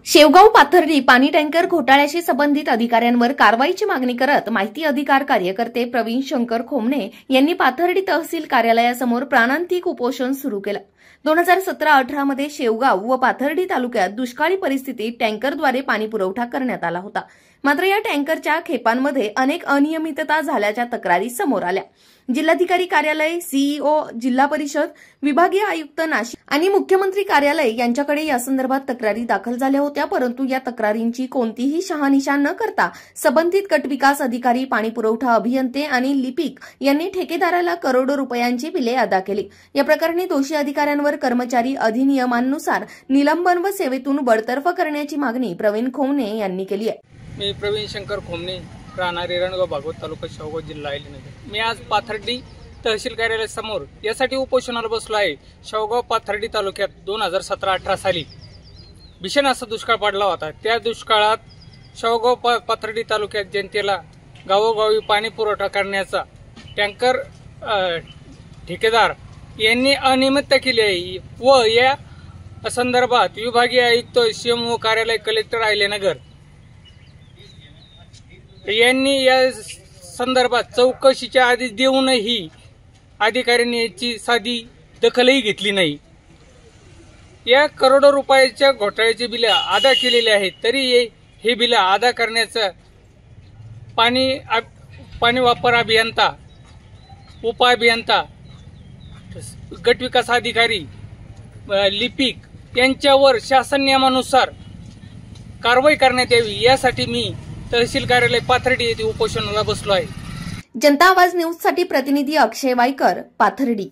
शेवगाव पाथर्डी पाणी टँकर घोटाळ्याशी संबंधित अधिकाऱ्यांवर कारवाईची मागणी करत माहिती अधिकार कार्यकर्ते प्रवीण शंकर खोमणे यांनी पाथर्डी तहसील कार्यालयासमोर प्राणांतिक उपोषण सुरू केलं। 2017-18 मध्ये शेवगाव व पाथर्डी तालुक्यात दुष्काळी परिस्थितीत टँकरद्वारे पाणी पुरवठा करण्यात आला होता। मात्र या टँकरच्या खेपांमध्ये अनेक अनियमितता झाल्याच्या तक्रारी समोर आल्या। जिल्हाधिकारी कार्यालय, सीईओ, जिल्हा परिषद, विभागीय आयुक्त नाशिक आणि मुख्यमंत्री कार्यालय यांच्याकडे या संदर्भात तक्रारी दाखल झाल्या होत्या, परंतु या तक्रारींची कोणतीही शहानिशा न करता संबंधित गटविकास अधिकारी, पाणीपुरवठा अभियंते आणि लिपिक यांनी ठेकेदाराला करोडो रुपयांची बिले अदा केली। या प्रकरणी दोषी अधिकाऱ्यांवर कर्मचारी अधिनियमानुसार निलंबन व सेवेतून बडतर्फ करण्याची मागणी प्रवीण खोमणे यांनी केली आहे। मी प्रवीण शंकर खोमणे, राहणार रणगाव, भागवत तालुका, शेवगाव जिल्हा अहिल्यानगर। मी आज पाथर्डी तहसील कार्यालयासमोर यासाठी उपोषणाला बसलो आहे। शेवगाव पाथर्डी तालुक्यात 2017-18 साली भीषण असा दुष्काळ पडला होता। त्या दुष्काळात शेवगाव पाथर्डी तालुक्यात जनतेला गावोगावी पाणी पुरवठा करण्याचा टँकर ठेकेदार यांनी अनियमितता केली आहे व या संदर्भात विभागीय आयुक्त, सीएमओ कार्यालय, कलेक्टर अहिल्यानगर यांनी या संदर्भात चौकशीच्या आदेश देऊनही अधिकाऱ्यांनी याची साधी दखलही घेतली नाही। या करोडो रुपयाच्या घोटाळ्याची बिले अदा केलेली आहेत, तरी हे बिले अदा करण्याचा पाणी वापर अभियंता, उपअभियंता, गटविकास अधिकारी, लिपिक यांच्यावर शासन नियमानुसार कारवाई करण्यात यावी, यासाठी मी तहसील कार्यालय पाथर्डी येथे उपोषणाला बसलो आहे। जनता आवाज न्यूज साठी प्रतिनिधी अक्षय वायकर, पाथर्डी।